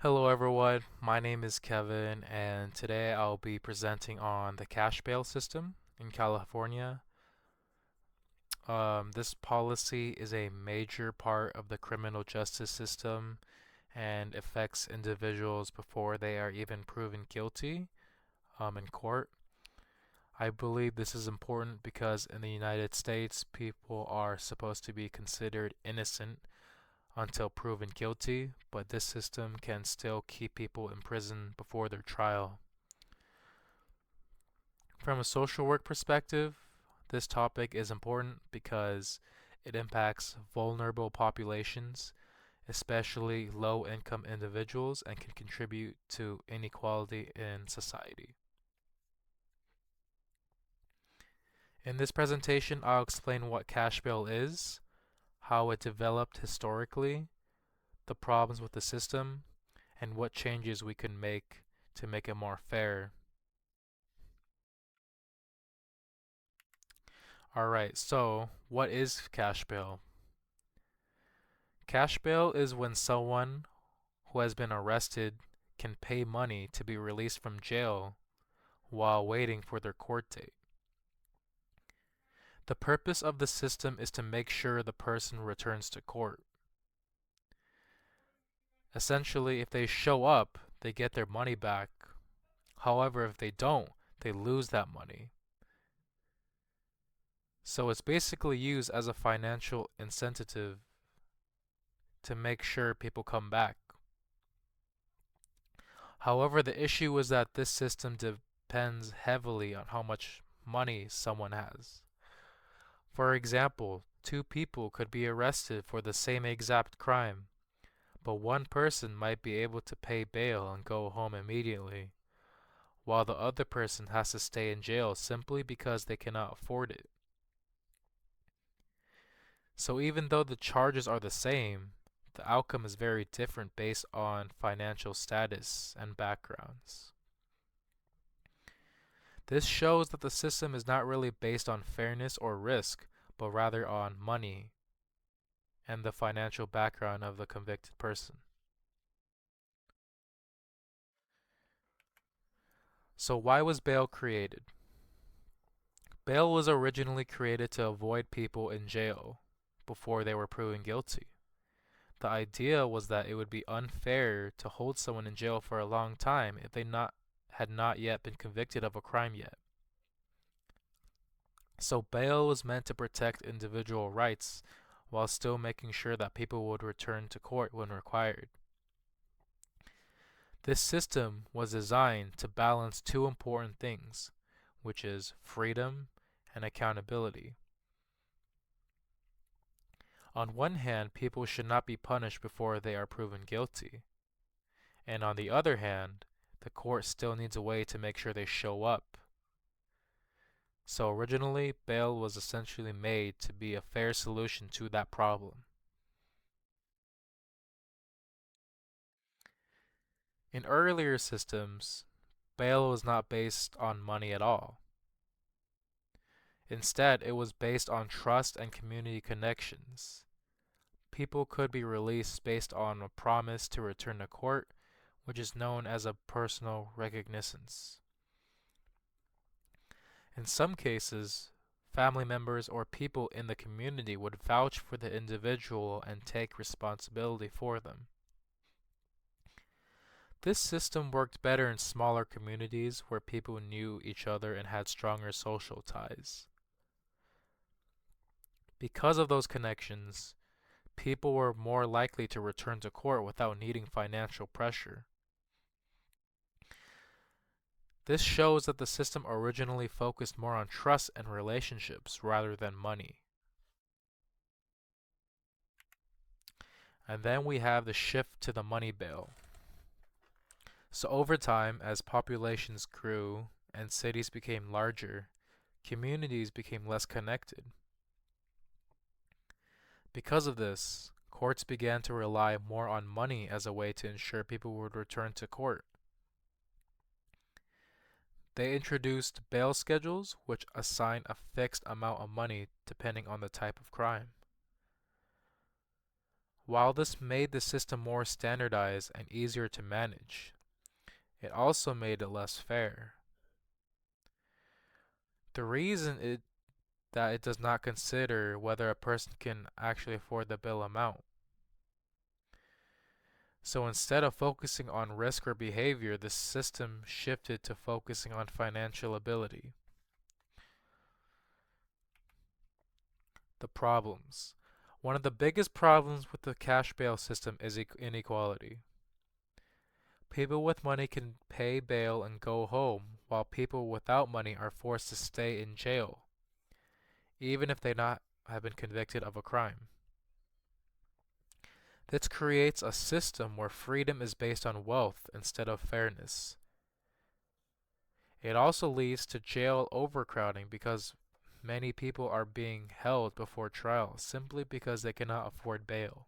Hello everyone, my name is Kevin and today I'll be presenting on the cash bail system in California. This policy is a major part of the criminal justice system and affects individuals before they are even proven guilty in court. I believe this is important because in the United States, people are supposed to be considered innocent until proven guilty, but this system can still keep people in prison before their trial. From a social work perspective, this topic is important because it impacts vulnerable populations, especially low-income individuals, and can contribute to inequality in society. In this presentation, I'll explain what cash bail is, how it developed historically, the problems with the system, and what changes we can make to make it more fair. Alright, so what is cash bail? Cash bail is when someone who has been arrested can pay money to be released from jail while waiting for their court date. The purpose of the system is to make sure the person returns to court. Essentially, if they show up, they get their money back. However, if they don't, they lose that money. So it's basically used as a financial incentive to make sure people come back. However, the issue is that this system depends heavily on how much money someone has. For example, two people could be arrested for the same exact crime, but one person might be able to pay bail and go home immediately, while the other person has to stay in jail simply because they cannot afford it. So even though the charges are the same, the outcome is very different based on financial status and backgrounds. This shows that the system is not really based on fairness or risk, but rather on money and the financial background of the convicted person. So why was bail created? Bail was originally created to avoid people in jail before they were proven guilty. The idea was that it would be unfair to hold someone in jail for a long time if had not yet been convicted of a crime yet. So bail was meant to protect individual rights while still making sure that people would return to court when required. This system was designed to balance two important things, which is freedom and accountability. On one hand, people should not be punished before they are proven guilty. And on the other hand, the court still needs a way to make sure they show up. So originally, bail was essentially made to be a fair solution to that problem. In earlier systems, bail was not based on money at all. Instead, it was based on trust and community connections. People could be released based on a promise to return to court, which is known as a personal reconnaissance. In some cases, family members or people in the community would vouch for the individual and take responsibility for them. This system worked better in smaller communities where people knew each other and had stronger social ties. Because of those connections, people were more likely to return to court without needing financial pressure. This shows that the system originally focused more on trust and relationships rather than money. And then we have the shift to the money bail. So over time, as populations grew and cities became larger, communities became less connected. Because of this, courts began to rely more on money as a way to ensure people would return to court. They introduced bail schedules, which assign a fixed amount of money depending on the type of crime. While this made the system more standardized and easier to manage, it also made it less fair. The reason that it does not consider whether a person can actually afford the bill amount. So instead of focusing on risk or behavior, the system shifted to focusing on financial ability. The problems. One of the biggest problems with the cash bail system is inequality. People with money can pay bail and go home, while people without money are forced to stay in jail, even if they not have been convicted of a crime. This creates a system where freedom is based on wealth instead of fairness. It also leads to jail overcrowding because many people are being held before trial simply because they cannot afford bail.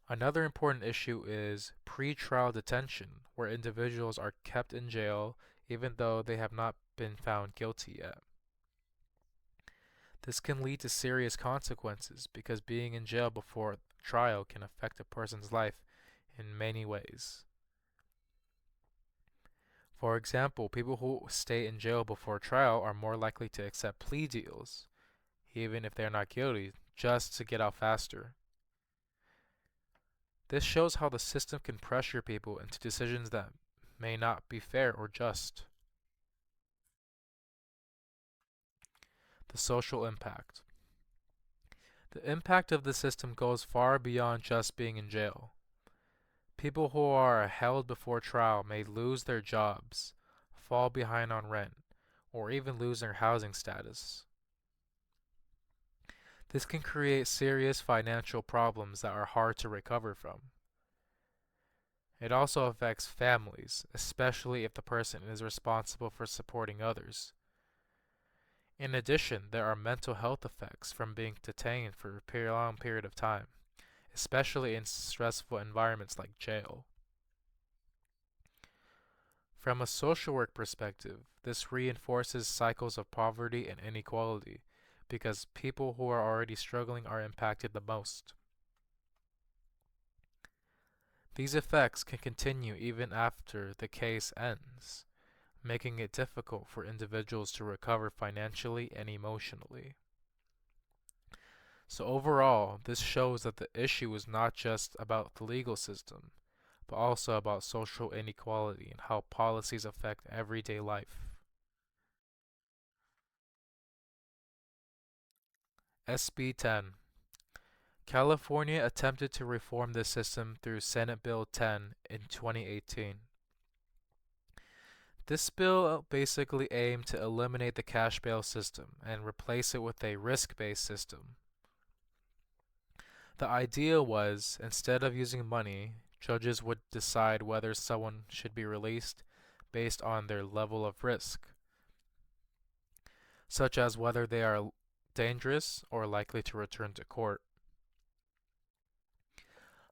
Another important issue is pre-trial detention, where individuals are kept in jail even though they have not been found guilty yet. This can lead to serious consequences because being in jail before trial can affect a person's life in many ways. For example, people who stay in jail before trial are more likely to accept plea deals, even if they're not guilty, just to get out faster. This shows how the system can pressure people into decisions that may not be fair or just. The social impact. The impact of the system goes far beyond just being in jail. People who are held before trial may lose their jobs, fall behind on rent, or even lose their housing status. This can create serious financial problems that are hard to recover from. It also affects families, especially if the person is responsible for supporting others. In addition, there are mental health effects from being detained for a long period of time, especially in stressful environments like jail. From a social work perspective, this reinforces cycles of poverty and inequality because people who are already struggling are impacted the most. These effects can continue even after the case ends, making it difficult for individuals to recover financially and emotionally. So overall, this shows that the issue is not just about the legal system, but also about social inequality and how policies affect everyday life. SB 10. California attempted to reform the system through Senate Bill 10 in 2018. This bill basically aimed to eliminate the cash bail system and replace it with a risk-based system. The idea was, instead of using money, judges would decide whether someone should be released based on their level of risk, such as whether they are dangerous or likely to return to court.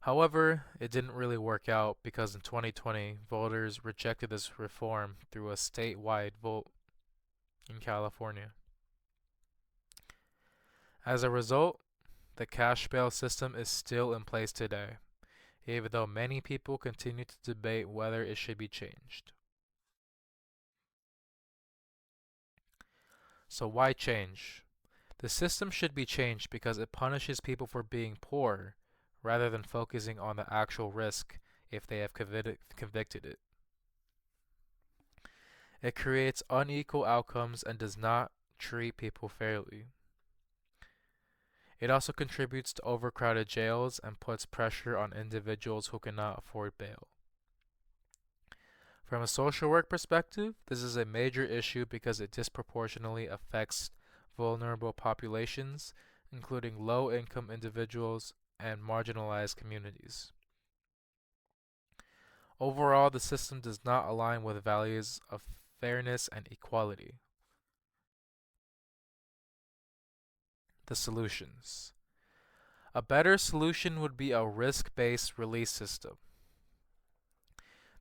However, it didn't really work out because in 2020, voters rejected this reform through a statewide vote in California. As a result, the cash bail system is still in place today, even though many people continue to debate whether it should be changed. So why change? The system should be changed because it punishes people for being poor rather than focusing on the actual risk if they have convicted it. It creates unequal outcomes and does not treat people fairly. It also contributes to overcrowded jails and puts pressure on individuals who cannot afford bail. From a social work perspective, this is a major issue because it disproportionately affects vulnerable populations, including low-income individuals and marginalized communities. Overall, the system does not align with values of fairness and equality. The solutions. A better solution would be a risk-based release system.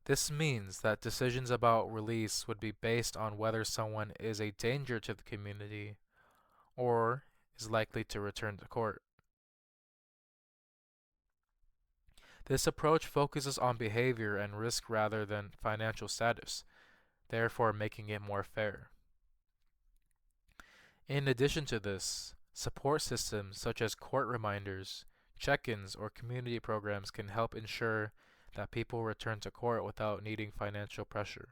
This means that decisions about release would be based on whether someone is a danger to the community or is likely to return to court. This approach focuses on behavior and risk rather than financial status, therefore making it more fair. In addition to this, support systems such as court reminders, check-ins, or community programs can help ensure that people return to court without needing financial pressure.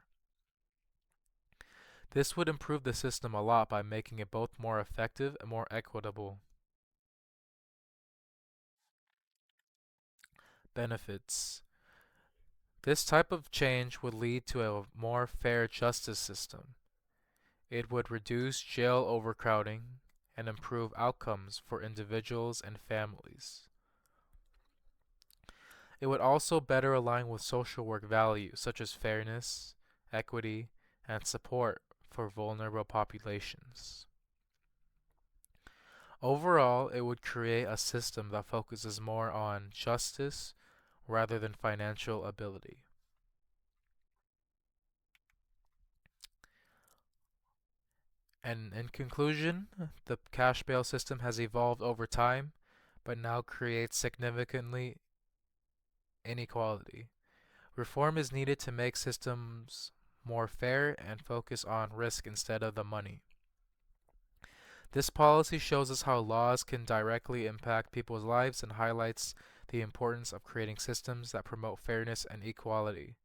This would improve the system a lot by making it both more effective and more equitable. Benefits. This type of change would lead to a more fair justice system. It would reduce jail overcrowding and improve outcomes for individuals and families. It would also better align with social work values such as fairness, equity, and support for vulnerable populations. Overall, it would create a system that focuses more on justice rather than financial ability. And in conclusion, the cash bail system has evolved over time, but now creates significantly inequality. Reform is needed to make systems more fair and focus on risk instead of the money. This policy shows us how laws can directly impact people's lives and highlights the importance of creating systems that promote fairness and equality.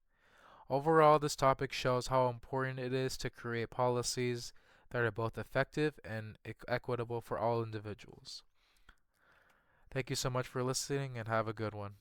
Overall, this topic shows how important it is to create policies that are both effective and equitable for all individuals. Thank you so much for listening and have a good one.